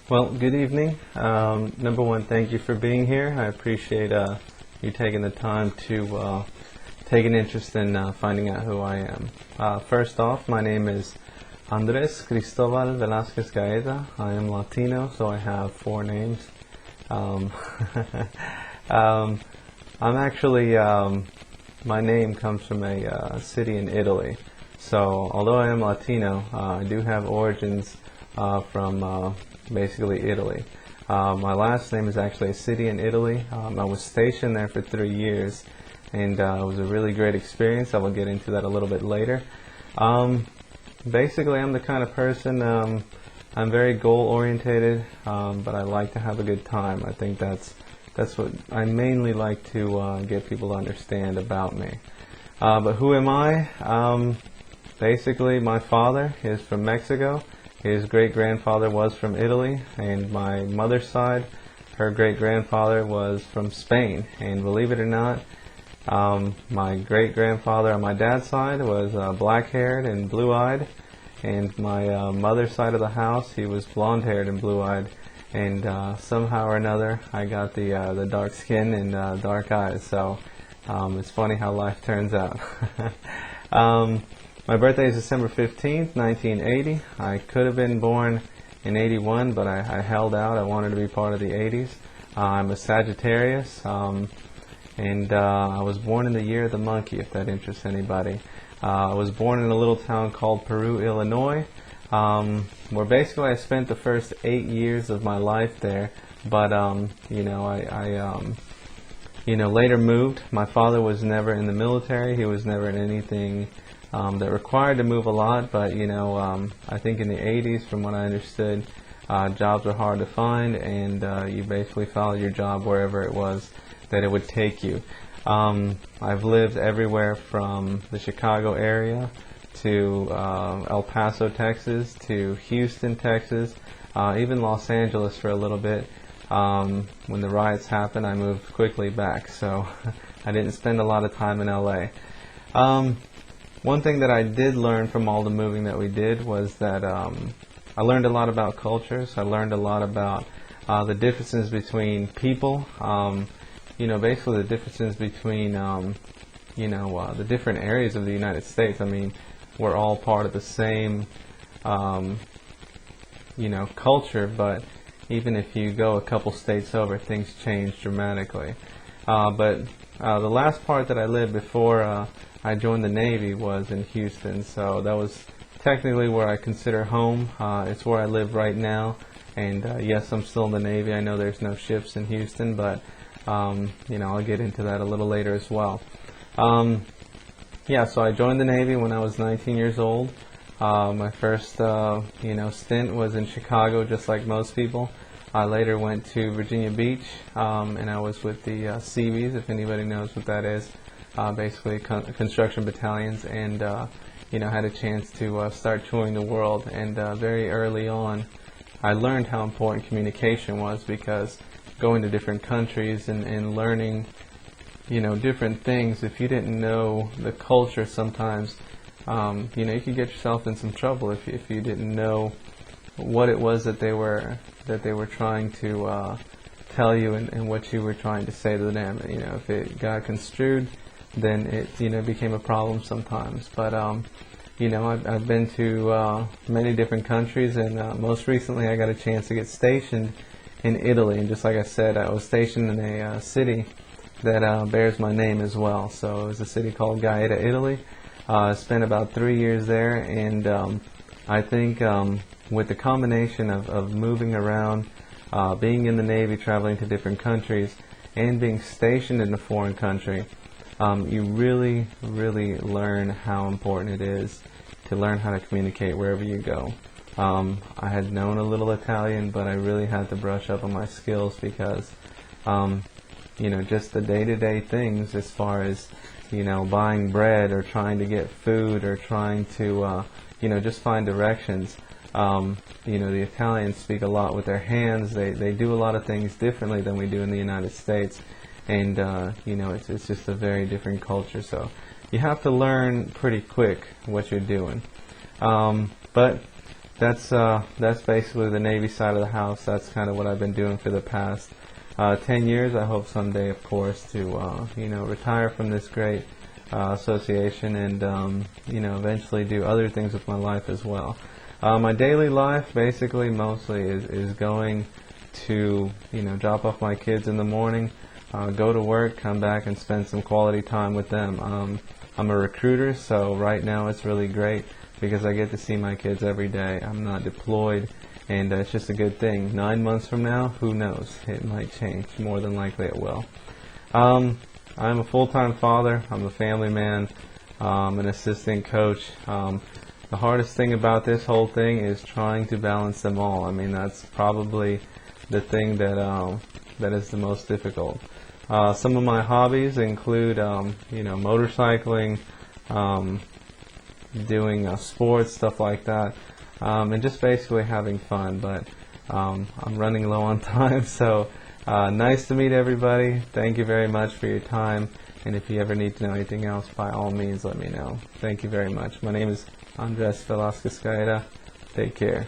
Well, good evening. Number one, thank you for being here. I appreciate you taking the time to take an interest in finding out who I am. First off, my name is Andres Cristobal Velasquez Gaeta. I am Latino, so I have four names. Um, I'm actually, my name comes from a city in Italy. So, although I am Latino, I do have origins from basically Italy. My last name is actually a city in Italy. I was stationed there for 3 years, and it was a really great experience. I will get into that a little bit later. Basically, I'm the kind of person, I'm very goal orientated, but I like to have a good time. I think that's what I mainly like to get people to understand about me. But who am I? Basically, my father is from Mexico. His great-grandfather was from Italy, and my mother's side, her great-grandfather was from Spain. And believe it or not, my great-grandfather on my dad's side was black-haired and blue-eyed, and my mother's side of the house, he was blonde-haired and blue-eyed. And somehow or another, I got the dark skin and dark eyes. So it's funny how life turns out. My birthday is December 15th, 1980. I could have been born in 81, but I held out. I wanted to be part of the 80s. I'm a Sagittarius, and I was born in the year of the monkey, if that interests anybody. I was born in a little town called Peru, Illinois, where basically I spent the first 8 years of my life there. But I later moved. My father was never in the military. He was never in anything that required to move a lot, but I think in the 80s, from what I understood, jobs were hard to find, and you basically followed your job wherever it was that it would take you. I've lived everywhere from the Chicago area to El Paso, Texas, to Houston, Texas, even Los Angeles for a little bit. When the riots happened, I moved quickly back, so I didn't spend a lot of time in LA. One thing that I did learn from all the moving that we did was that I learned a lot about cultures. I learned a lot about the differences between people. Basically the differences between the different areas of the United States. I mean, we're all part of the same culture, but even if you go a couple states over, things change dramatically. But the last part that I lived before I joined the Navy was in Houston, so that was technically where I consider home. It's where I live right now, and yes, I'm still in the Navy. I know there's no ships in Houston, but I'll get into that a little later as well. So I joined the Navy when I was 19 years old. My first stint was in Chicago, just like most people. I later went to Virginia Beach, and I was with the Seabees, if anybody knows what that is. Basically construction battalions, and had a chance to start touring the world. And very early on, I learned how important communication was, because going to different countries and learning different things, if you didn't know the culture, sometimes you could get yourself in some trouble if you didn't know what it was that they were trying to tell you, and what you were trying to say to them. If it got construed, then it became a problem sometimes. But I've been to many different countries, and most recently I got a chance to get stationed in Italy. And just like I said, I was stationed in a city that bears my name as well. So it was a city called Gaeta, Italy. I spent about 3 years there, and I think with the combination of moving around, being in the Navy, traveling to different countries, and being stationed in a foreign country, you really, really learn how important it is to learn how to communicate wherever you go. I had known a little Italian, but I really had to brush up on my skills, because just the day-to-day things, as far as buying bread, or trying to get food, or trying to just find directions. The Italians speak a lot with their hands. They do a lot of things differently than we do in the United States. And it's just a very different culture, so you have to learn pretty quick what you're doing. But that's basically the Navy side of the house. That's kind of what I've been doing for the past 10 years. I hope someday, of course, to retire from this great association and eventually do other things with my life as well. My daily life basically mostly is going to drop off my kids in the morning, go to work, come back and spend some quality time with them. I'm a recruiter, so right now it's really great because I get to see my kids every day. I'm not deployed, and it's just a good thing. 9 months from now, who knows? It might change. More than likely it will. I'm a full-time father. I'm a family man, an assistant coach. The hardest thing about this whole thing is trying to balance them all. I mean, that's probably the thing that is the most difficult. Some of my hobbies include, motorcycling, doing sports, stuff like that, and just basically having fun. But I'm running low on time, so nice to meet everybody. Thank you very much for your time, and if you ever need to know anything else, by all means let me know. Thank you very much. My name is Andres Velasquez Gaeta. Take care.